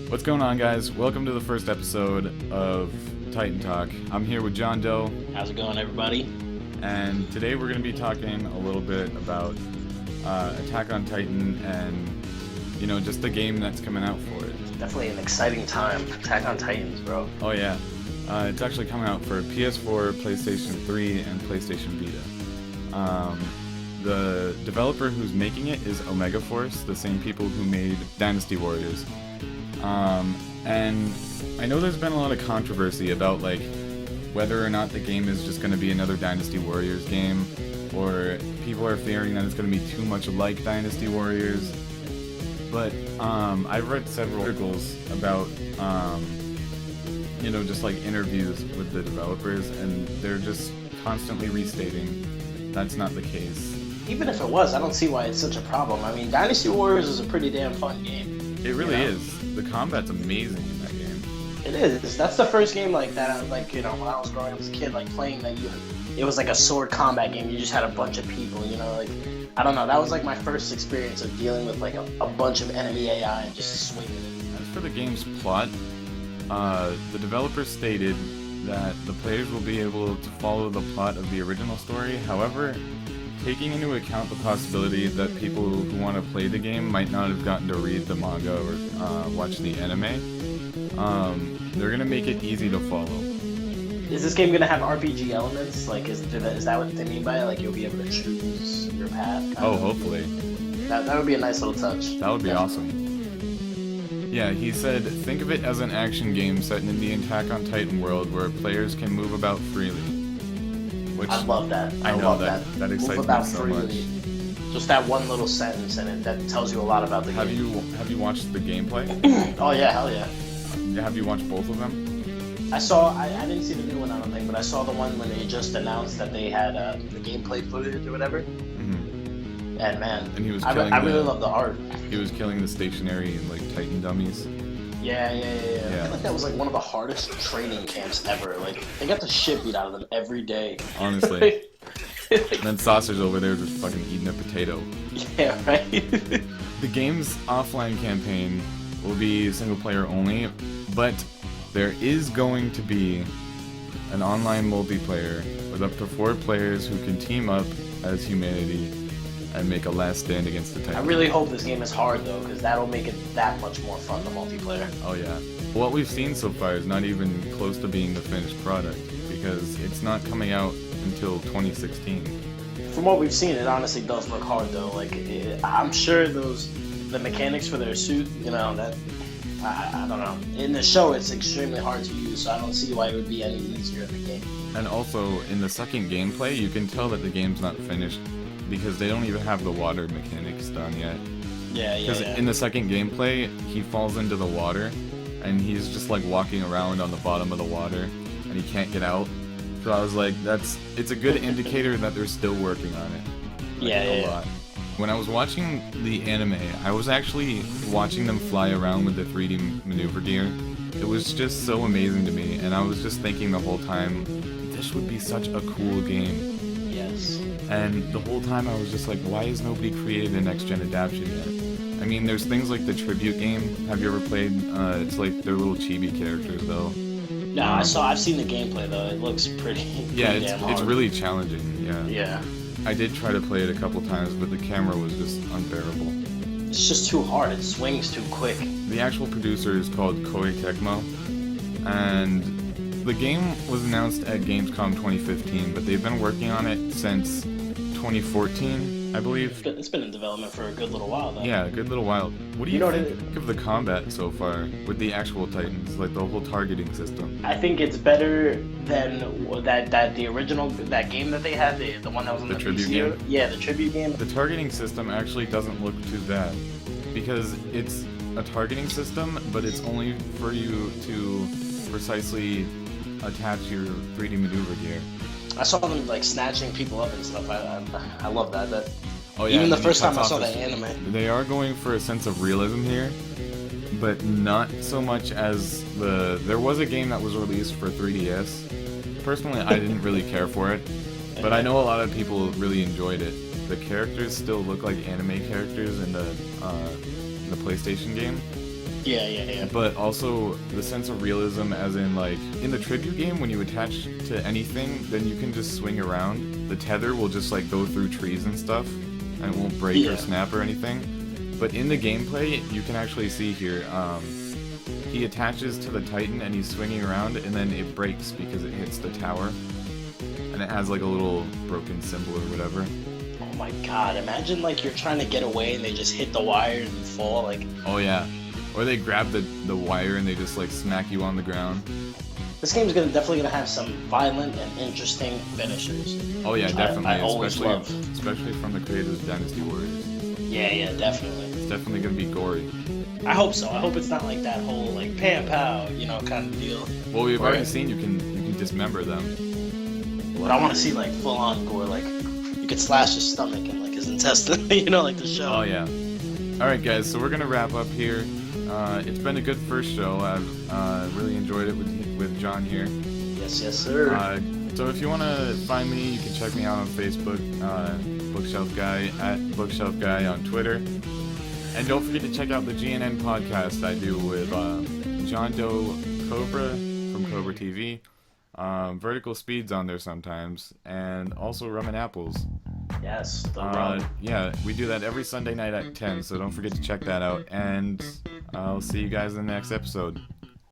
What's going on, guys? Welcome to the first episode of Titan Talk. I'm here with John Doe, How's it going, everybody? and today we're going to be talking a little bit about Attack on Titan and, just the game that's coming out for it. Definitely an exciting time. Attack on Titans, bro. Oh, yeah. It's actually coming out for PS4, PlayStation 3, and PlayStation Vita. The developer who's making it is Omega Force, the same people who made Dynasty Warriors. And I know there's been a lot of controversy about whether or not the game is just going to be another Dynasty Warriors game, or people are fearing that it's going to be too much like Dynasty Warriors. But I've read several articles about just interviews with the developers, and they're just constantly restating that's not the case. Even if it was, I don't see why it's such a problem. I mean, Dynasty Warriors is a pretty damn fun game. It really is. The combat's amazing in that game. It is. That's the first game like that. When I was growing up as a kid, playing that, it was like a sword combat game. You just had a bunch of people. I don't know. That was my first experience of dealing with a bunch of enemy AI and just swinging it. As for the game's plot, the developers stated that the players will be able to follow the plot of the original story. However, taking into account the possibility that people who want to play the game might not have gotten to read the manga or watch the anime, they're going to make it easy to follow. Is this game gonna have RPG elements? Is that what they mean by it? You'll be able to choose your path? Hopefully. That would be a nice little touch. That would be awesome. Yeah, he said, think of it as an action game set in the Attack on Titan world where players can move about freely. Which I love that. I know that excites me so much. Just that one little sentence in it that tells you a lot about the game. Have you watched the gameplay? Oh yeah, hell yeah. Have you watched both of them? I didn't see the new one, I don't think, but I saw the one when they just announced that they had the gameplay footage or whatever. Mm-hmm. And man, And he was I really love the art. He was killing the stationary Titan dummies. Yeah. I feel like that was one of the hardest training camps ever. They got the shit beat out of them every day. Honestly. And then Saucer's over there just fucking eating a potato. Yeah, right? The game's offline campaign will be single player only, but there is going to be an online multiplayer with up to 4 players who can team up as humanity and make a last stand against the Titans. I really hope this game is hard though, because that'll make it that much more fun, the multiplayer. Oh yeah. What we've seen so far is not even close to being the finished product, because it's not coming out until 2016. From what we've seen, it honestly does look hard though. I'm sure the mechanics for their suit, that I don't know. In the show, it's extremely hard to use, so I don't see why it would be any easier in the game. And also, in the second gameplay, you can tell that the game's not finished because they don't even have the water mechanics done yet. Yeah. Because in the second gameplay, he falls into the water, and he's just walking around on the bottom of the water, and he can't get out. So I was like, it's a good indicator that they're still working on it. A lot. When I was watching the anime, I was actually watching them fly around with the 3D maneuver gear. It was just so amazing to me, and I was just thinking the whole time, this would be such a cool game. Yes. And the whole time I was just like, why has nobody created a next-gen adaptation yet? I mean, there's things like the Tribute game. Have you ever played? It's they're little chibi characters, though. No, I've seen the gameplay, though. It looks pretty damn hard. It's really challenging, yeah. Yeah. I did try to play it a couple times, but the camera was just unbearable. It's just too hard. It swings too quick. The actual producer is called Koei Tecmo, and the game was announced at Gamescom 2015, but they've been working on it since 2014, I believe. It's been in development for a good little while, though. Yeah, a good little while. What do you think of the combat so far with the actual Titans, the whole targeting system? I think it's better than the original game that they had, the one that was on the Tribute PC. Game? Yeah, the Tribute game. The targeting system actually doesn't look too bad, because it's a targeting system, but it's only for you to precisely attach your 3D maneuver gear. I saw them snatching people up and stuff. I love that. Oh yeah. Even the first time I saw the anime. They are going for a sense of realism here, but not so much as there was a game that was released for 3DS. Personally, I didn't really care for it, but I know a lot of people really enjoyed it. The characters still look like anime characters in the PlayStation game, Yeah. But also the sense of realism, as in like in the tribute game, when you attach to anything, then you can just swing around. The tether will just like go through trees and stuff, and it won't break or snap or anything. But in the gameplay, you can actually see here, he attaches to the Titan and he's swinging around, and then it breaks because it hits the tower, and it has like a little broken symbol or whatever. Oh my god! Imagine like you're trying to get away and they just hit the wire and you fall. Like. Oh yeah. Or they grab the wire and they just like smack you on the ground. This game's definitely gonna have some violent and interesting finishers. Oh yeah, definitely. I always love. Especially from the creators of Dynasty Warriors. Yeah, definitely. It's definitely gonna be gory. I hope so. I hope it's not like that whole like pam pow, kind of deal. Well, we've already seen you can dismember them. But I want to see like full on gore, like you could slash his stomach and like his intestine, like the show. Oh yeah. All right, guys. So we're gonna wrap up here. It's been a good first show. I've really enjoyed it with John here. Yes, sir. So if you want to find me, you can check me out on Facebook, Bookshelf Guy, at Bookshelf Guy on Twitter. And don't forget to check out the GNN podcast I do with John Doe Cobra from Cobra TV. Vertical Speed's on there sometimes, and also Rum and Apples. Yes, the rum. Yeah, we do that every Sunday night at 10, so don't forget to check that out, and I'll see you guys in the next episode.